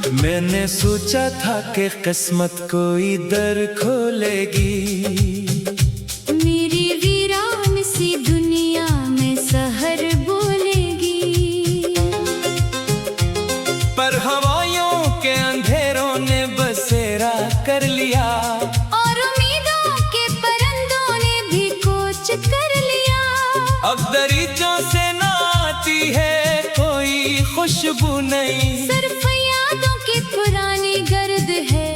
मैंने सोचा था कि किस्मत कोई दर खोलेगी, मेरी वीरान सी दुनिया में सहर बोलेगी। पर हवाओं के अंधेरों ने बसेरा कर लिया, और उम्मीदों के परिंदों ने भी कोच कर लिया। अब दरीचों से ना आती है कोई खुशबू नहीं, सिर्फ यादों की पुरानी गर्द है,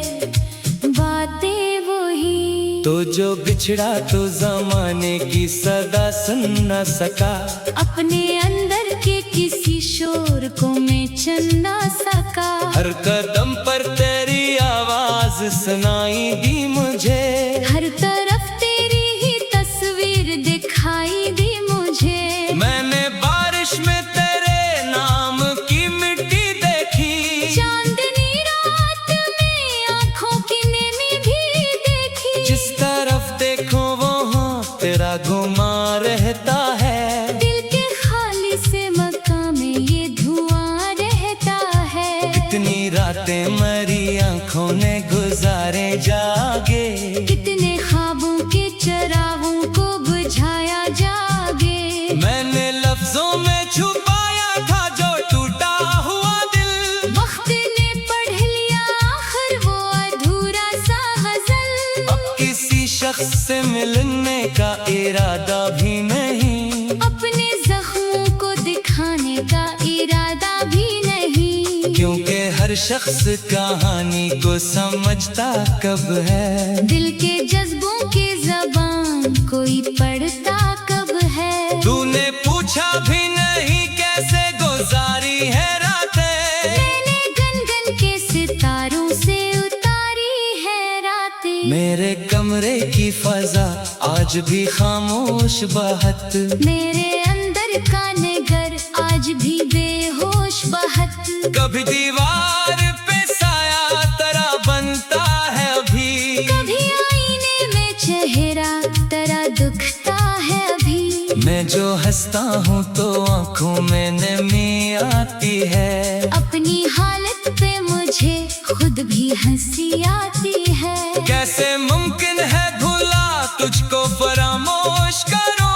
बातें वही। तो जो बिछड़ा तो जमाने की सदा सुन न सका, अपने अंदर के किसी शोर को मैं चन ना सका। हर कदम पर तेरी आवाज सुनाई दी मुझे, हर तरफ तेरी ही तस्वीर दिखाई दी मुझे। मैंने बारिश में तेरे नाम की मिट्टी देखी, चांदनी रात में आँखों की नमी भी देखी। जिस तरफ देखो वहाँ तेरा घुमा रहता है, दिल के खाली से मकान में ये धुआं रहता है। कितनी रातें मरी आँखों ने गुजारे जागे, कितने ख्वाबों के चरागों को बुझाया जागे। मैंने लफ्जों में छुपाया था जो टूटा हुआ दिल, वक्त ने पढ़ लिया आखिर वो अधूरा सा गजल। अब किसी शख्स से मिलने का इरादा भी नहीं, अपने जख्मों को दिखाने का इरादा भी नहीं। क्योंकि हर शख्स कहानी को समझता कब है, दिल के जज्बों के ज़बान कोई पढ़ता कब है। तूने पूछा भी नहीं कैसे गुजारी है रातें, मैंने गन के सितारों से उतारी है रातें। मेरे कमरे की फजा आज भी खामोश बहत, मेरे अंदर का नगर आज भी बेहोश बहत। कभी दीवार पे साया तेरा बनता है अभी, कभी आईने में चेहरा तेरा दुखता है अभी। मैं जो हंसता हूँ तो आँखों में नमी आती है, अपनी हालत पे मुझे खुद भी हंसी आती है। कैसे मुमकिन है भूला तुझको फरामोश करो,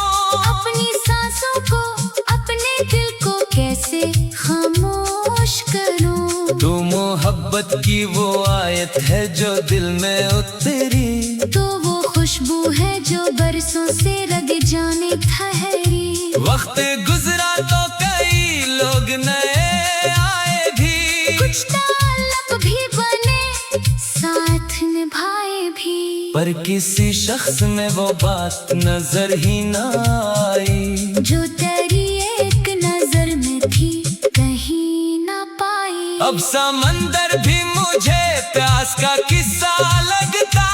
अपनी सांसों को अपने दिल को कैसे खामोश करूं। तू मोहब्बत की वो आयत है जो दिल में उतरी, तो वो खुशबू है जो बरसों से रग जाने ठहरी। वक्त गुजरा तो कई लोग नए आए भी, कुछ ताल्लुक भी बने साथ निभाए भी, पर किसी शख्स में वो बात नजर ही ना आई, जो तेरी एक नजर में थी कहीं ना पाई। अब समंदर भी मुझे प्यास का किस्सा लगता,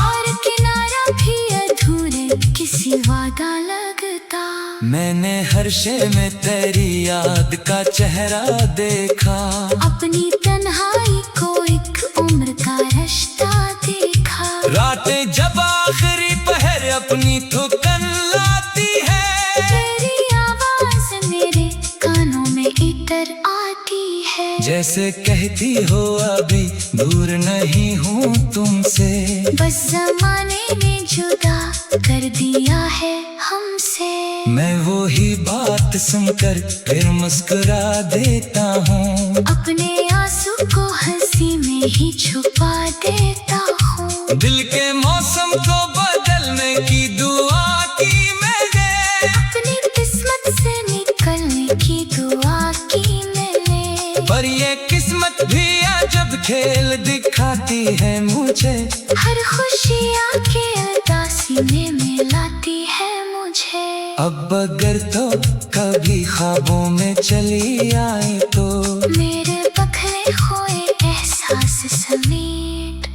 और किनारा भी अधूरे किसी वादा लगता। मैंने हर शे में तेरी याद का चेहरा देखा, अपनी तन्हाई को एक उम्र का रिश्ता देखा। रातें जब आखिरी पहर अपनी थुकन लाती है, तेरी आवाज मेरे कानों में इतर आती है। जैसे कहती हो अभी दूर नहीं हूँ तुमसे, बस जमाने ने जुदा कर दिया है हमसे। मैं वो ही बात सुनकर फिर मुस्कुरा देता हूँ, अपने आंसू को हंसी में ही छुपा देता हूँ। दिल के मौसम को बदलने की दुआ की मैंने, अपनी किस्मत से निकलने की दुआ की मैंने। पर ये किस्मत भी अजब खेल दिखाती है मुझे, हर खुशी आके उदासी में मिलाती है मुझे। अब अगर तो कभी ख्वाबों में चली आए तो, मेरे बखरे खोए एहसास समेट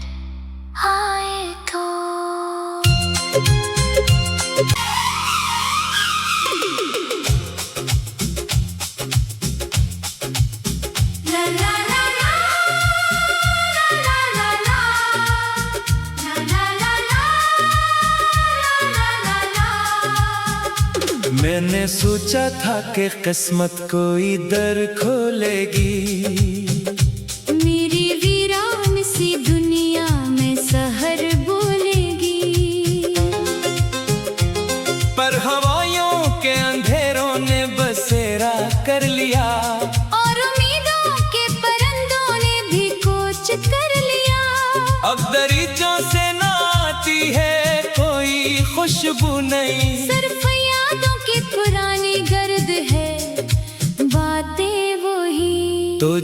आए तो। ला ला ला ला ला ला ला ला ला ला ला। मैंने सोचा था कि किस्मत कोई दर खोलेगी, मेरी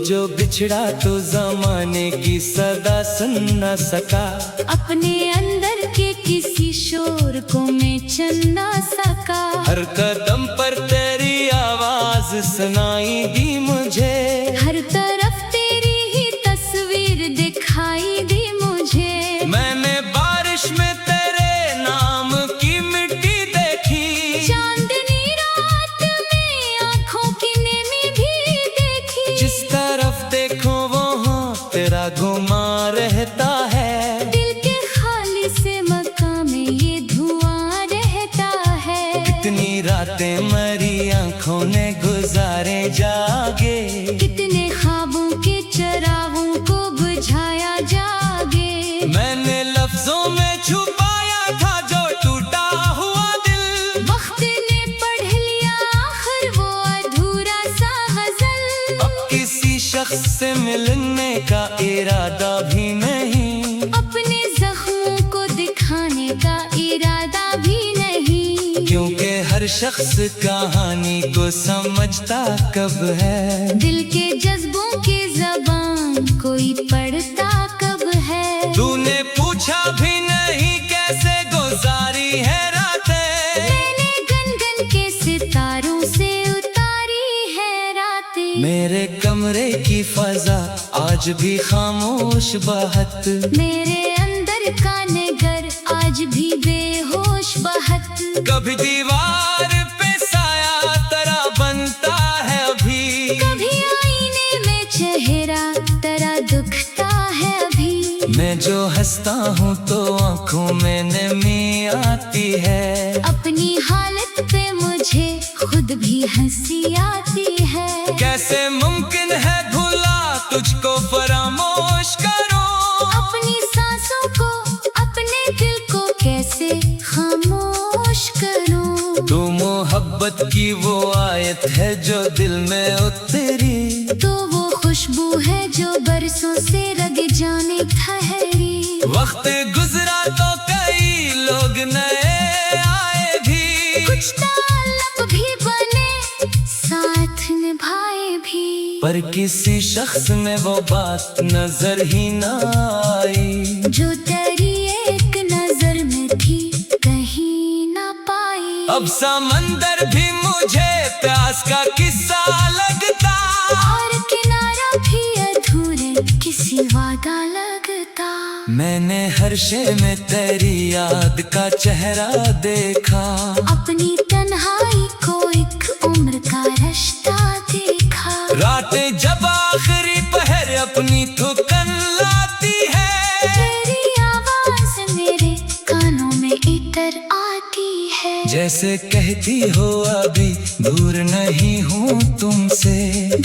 जो बिछड़ा तो जमाने की सदा सुन न सका। अपने अंदर के किसी शोर को मैं चन ना सका। हर कदम पर तेरी आवाज सुनाई दी मुझे। हर तरफ तेरी ही तस्वीर दिखाई दी मुझे। मैंने बारिश में तेरे नाम की मिट्टी देखी। चांदनी रात में आँखों की नेमी भी देखी। जिस तरफ देखो वहाँ तेरा घुमा रहता है। दिल के खाली से मकान में ये धुआं रहता है। कितनी रातें मरी आँखों ने गुजारे जागे। कितने ख्वाबों के चरागों को बुझाया जागे। मैंने लफ्जों में छुपाया था जो टूटा हुआ दिल। वक्त ने पढ़ लिया आखिर वो अधूरा सा गजल। अब किसी शख्स से मिलने का इरादा भी नहीं। अपने जख्मों को दिखाने का इरादा भी नहीं। क्योंकि हर शख्स कहानी को समझता कब है। दिल के जज्बों के ज़बान कोई पढ़ता कब है। तूने पूछा भी नहीं कैसे गुजारी है रातें। मैंने गन के सितारों से उतारी है रातें। मेरे कमरे की फजा आज भी खामोश बहत। मेरे अंदर का नगर आज भी बेहोश बहत। कभी दीवार पे साया तेरा बनता है अभी। कभी आईने में चेहरा तेरा दुखता है अभी। मैं जो हंसता हूँ तो आँखों में नमी आती है। अपनी हालत पे मुझे खुद भी हंसी आती है। कैसे मुमकिन है भुला तुझको फरामोश करो। अपनी सांसों को अपने दिल को कैसे खामोश करूं। तू मोहब्बत की वो आयत है जो दिल में उतरी। तो वो खुशबू है जो बरसों से रग जाने ठहरी। वक्त गुजरा तो कई लोग नए आए भी। कुछ ताल्लुक भी बने साथ निभाए भी। पर किसी शख्स में वो बात नजर ही ना आई। जो तेरी एक नजर में थी कहीं ना पाई। अब समंदर भी मुझे प्यास का किस्सा लगता। और किनारा भी अधूरे किसी वादा लगता। मैंने हर शे में तेरी याद का चेहरा देखा। अपनी तन्हाई को एक उम्र का रिश्ता देखा। रातें जब आखिरी पहर अपनी थुकन लाती है। तेरी आवाज मेरे कानों में इतर आती है। जैसे कहती हो अभी दूर नहीं हूँ तुमसे।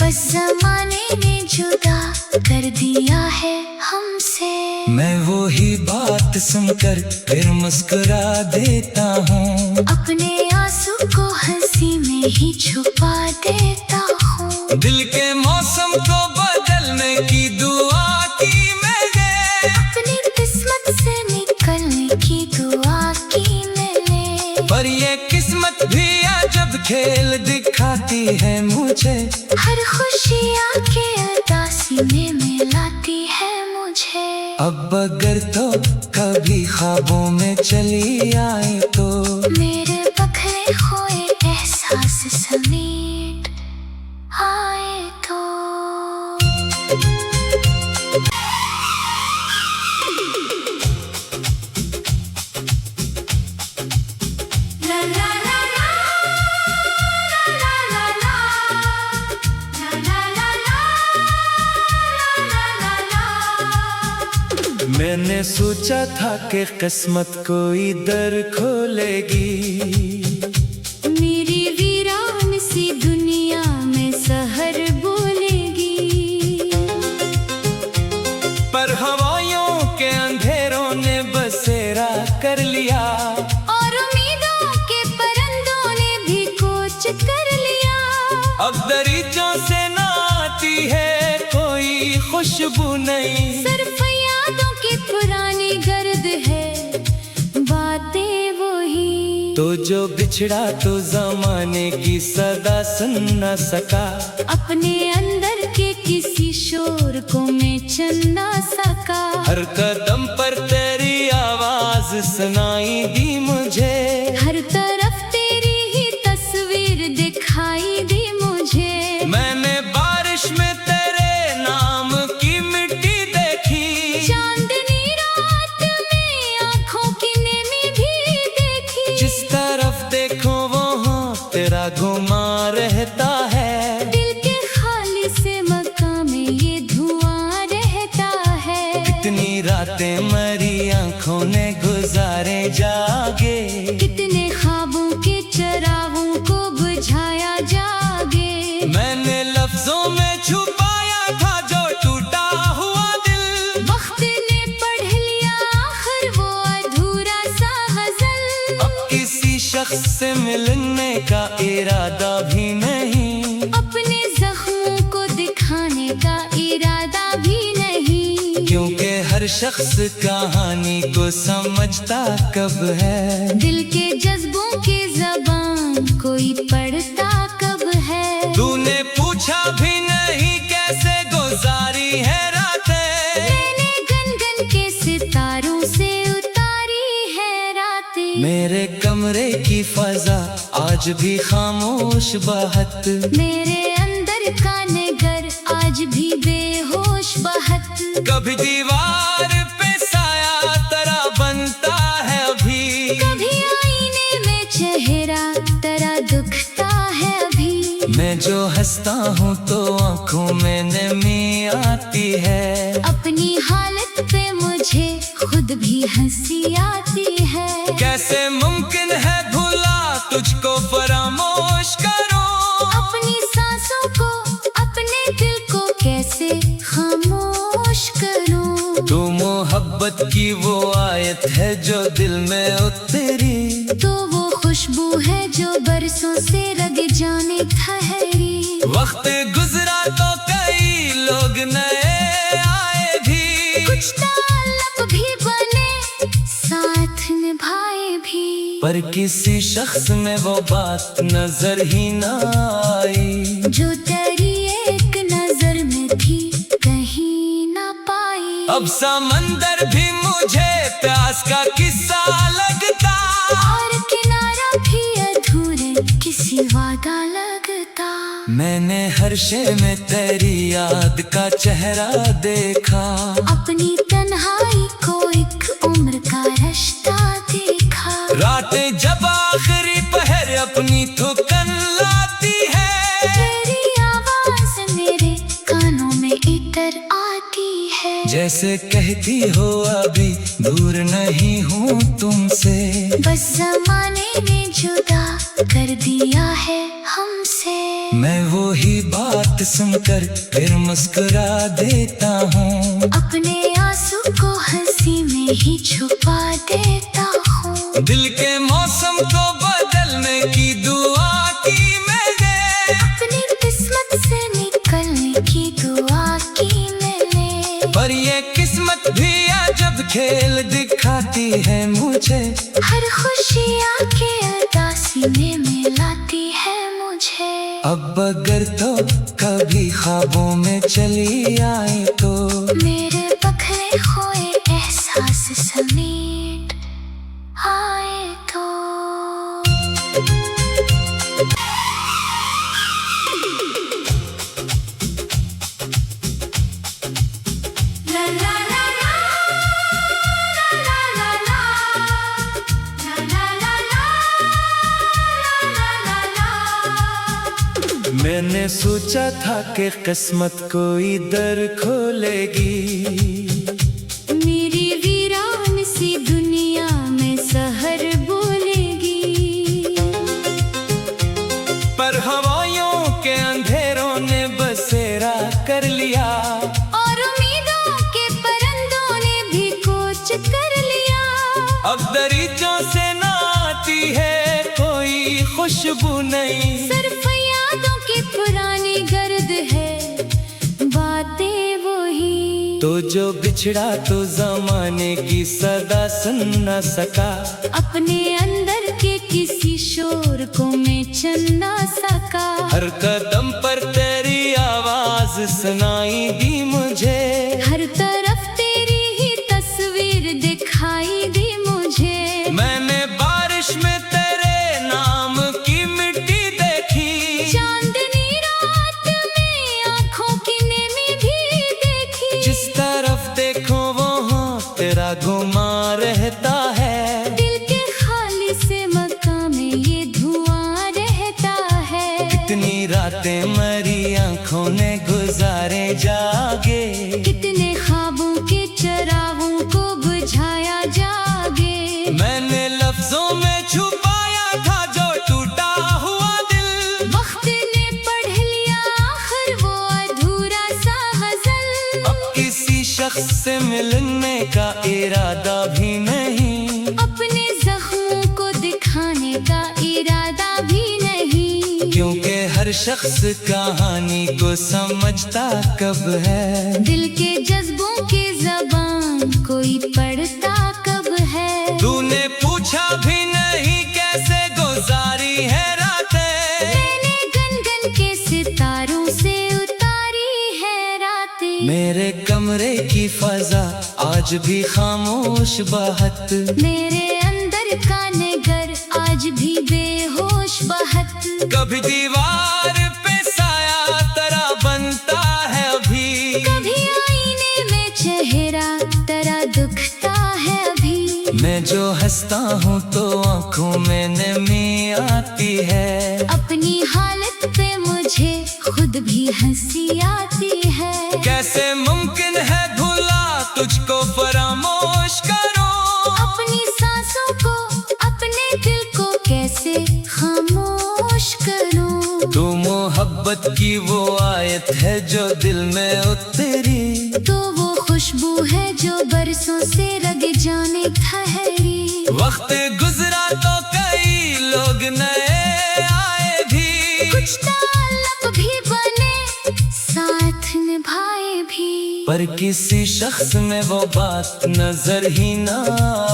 बस जमाने ने जुदा कर दिया है हमसे। मैं वो ही बात सुनकर फिर मुस्कुरा देता हूँ। अपने आंसू को हंसी में ही छुपा देता हूँ। दिल के मौसम को बदलने की दुआ की मैंने। अपनी किस्मत से निकलने की दुआ की मैंने। पर ये किस्मत भी अजब खेल दिखाती है मुझे। हर खुशियाँ के उदासी में मिलाती है मुझे। अब अगर तो कभी ख्वाबों में चली आए तो। मेरे बखरे खोए एहसास समेट आए तो। ला ला ला ला ला ला ला ला ला। मैंने सोचा था कि किस्मत कोई दर खोलेगी। मेरी वीरान सी दुनिया में सहर बोलेगी। पर हवाओं के अंधेरों ने बसेरा कर लिया। और उम्मीदों के परिंदों ने भी कोच कर लिया। अब दरीचों से ना आती है कोई खुशबू नहीं। सिर्फ यादों की पुरानी गर्द है बातें वही। तो जो बिछड़ा तो जमाने की सदा सुन न सका। अपने अंदर के किसी शोर को मैं चन ना सका। हर कदम पर तेरी आवाज सुनाई दी मुझे, हर तरफ तेरी ही तस्वीर दिखाई दी मुझे। मैंने बारिश में तेरे नाम की मिट्टी देखी, चांदनी रात में आँखों की नेमी भी देखी। जिस तरफ देखो वहाँ तेरा घुमा रहता है। दिल के खाली से मकान में ये धुआं रहता है। कितनी रातें मरी आँखों ने गुजारे जागे, कितने ख्वाबों के चरागों को बुझाया जागे। मैंने लफ्जों में छुपाया था जो टूटा हुआ दिल। वक्त ने पढ़ लिया आखिर वो अधूरा सा गजल। अब किसी शख्स से मिलने का इरादा भी नहीं, अपने जख्मों को दिखाने का इरादा भी नहीं। क्योंकि हर शख्स कहानी को समझता कब है। दिल के जज्बों के ज़बान कोई पढ़ता कब है। तूने पूछा भी नहीं कैसे गुजारी है रातें, मैंने गन के सितारों से उतारी है रातें। मेरे कमरे की फजा आज भी खामोश बहत, मेरे अंदर का नगर आज भी बेहोश बहत। कभी दीवार पे साया तेरा बनता है अभी, कभी आईने में चेहरा तेरा दुखता है अभी। मैं जो हंसता हूँ तो आँखों में नमी आती है। अपनी हालत पे मुझे खुद भी हंसी आती है। कैसे मुमकिन है भुला तुझको फरामोश करो, अपनी सांसों को अपने दिल को कैसे खामोश करूं। तू मोहब्बत की वो आयत है जो दिल में उतरी, तो वो खुशबू है जो बरसों से रग जाने ठहरी। वक्त गुजरा तो कई लोग नए आए भी, कुछ ताल्लुक भी बने साथ निभाए भी। पर किसी शख्स में वो बात नजर ही ना आई, जो तेरी एक नजर में थी कहीं ना पाई। अब समंदर भी मुझे प्यास का किस्सा लगता, और किनारा भी अधूरे किसी वादा लगता। मैंने हर शे में तेरी याद का चेहरा देखा, अपनी तन्हाई को एक उम्र का रिश्ता देखा। रातें जब आखिरी पहर अपनी थुकन लाती है, तेरी आवाज मेरे कानों में इतर आती है। जैसे कहती हो अभी दूर नहीं हूँ तुमसे, बस जमाने ने जुदा कर दिया है हमसे। मैं वो ही बात सुनकर फिर मुस्कुरा देता हूँ, अपने आंसू को हंसी में ही छुपा देता हूँ। दिल के मौसम को बदलने की दुआ की मैंने, अपनी किस्मत से निकलने की दुआ की मैंने। पर ये किस्मत भी अजब खेल दिखाती है मुझे, हर खुशी आके उदासी में मिलाती है मुझे। अब अगर तो कभी ख्वाबों में चली आए तो, मेरे बखरे खोए एहसास समेट आए तो। ला ला ला ला ला ला ला ला ला ला। मैंने सोचा था कि किस्मत कोई दर खोलेगी, मेरी वीरान सी दुनिया में सहर बोलेगी। पर हवाओं के अंधेरों ने बसेरा कर लिया, और उम्मीदों के परिंदों ने भी कोच कर लिया। अब दरीचों से ना आती है कोई खुशबू नहीं, सिर्फ यादों की पुरानी गर्द है, बातें वही। तो जो बिछड़ा तो जमाने की सदा सुन न सका, अपने अंदर के किसी शोर को मैं चन ना सका। हर कदम पर तेरी आवाज सुनाई दी क्या घुमा रहता है। दिल के खाली से मकान में ये धुआं रहता है। कितनी रातें मरी आंखों ने गुजारे जागे, कितने ख्वाबों के चरागों को बुझाया जागे। मैंने लफ्जों में छुपाया था जो टूटा हुआ दिल। वक्त ने पढ़ लिया आखिर वो अधूरा सा गजल। अब किसी शख्स से मिलने का इरादा भी नहीं, अपने जख्मों को दिखाने का इरादा भी नहीं। क्योंकि हर शख्स कहानी को समझता कब है। दिल के जज्बों के ज़बान कोई पढ़ता कब है। तूने पूछा भी नहीं कैसे गुजारी है रातें। मैंने गन के सितारों से उतारी है रातें। मेरे कमरे की फजा आज भी खामोश बहत। मेरे अंदर का नगर आज भी बेहोश बहत। कभी दीवार पे साया तरह बनता है अभी, कभी आईने में चेहरा तरह दुखता है अभी। मैं जो हंसता हूँ तो आंखों में नमी आती है। अपनी हालत पे मुझे खुद भी हंसी आती है। कैसे मुमकिन है भुला तुझको फरामोश करो। अपनी सांसों को अपने दिल को कैसे खामोश करूं। तू मोहब्बत की वो आयत है जो दिल में उतरी। तो वो खुशबू है जो बरसों से रग जाने ठहरी। वक्त गुजरा तो कई लोग नए आए भी, कुछ ताल्लुक भी बने साथ निभाए भी। पर किसी शख्स में वो बात नजर ही ना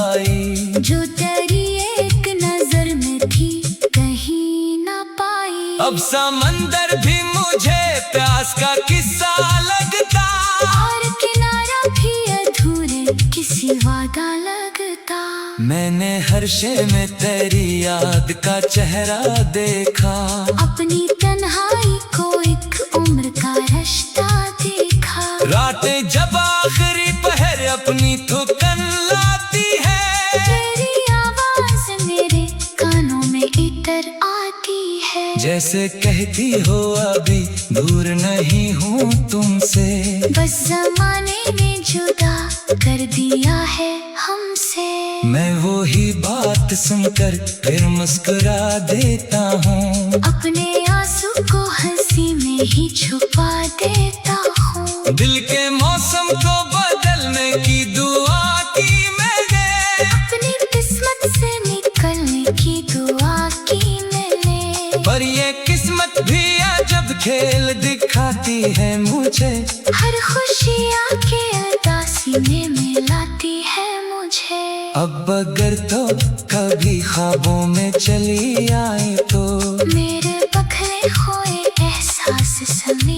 आई जो तेरी एक नजर में थी कहीं ना पाई। अब समंदर भी मुझे प्यास का किस्सा लगता, और किनारा भी अधूरे किसी वादा लगता। मैंने हर शे में तेरी याद का चेहरा देखा। अपनी तन्हाई को एक उम्र का रिश्ता देखा। रातें जब आखिरी पहर अपनी थुकन लाती है, तेरी आवाज मेरे कानों में इतर आती है। जैसे कहती हो अभी दूर नहीं हूँ तुमसे। बस जमाने ने जुदा कर दिया है हमसे। मैं वो ही बात सुनकर फिर मुस्कुरा देता हूँ। अपने आंसू को हंसी में ही छुपा देता हूँ। दिल के मौसम को बदलने की दुआ की मैंने, अपनी किस्मत से निकलने की दुआ की मैंने। पर ये किस्मत भी अजब खेल दिखाती है मुझे। हर खुशियाँ के उदासी में मिलाती है मुझे। अब अगर तो कभी ख्वाबों में चली आए तो मेरे बखरे खोए एहसास समेत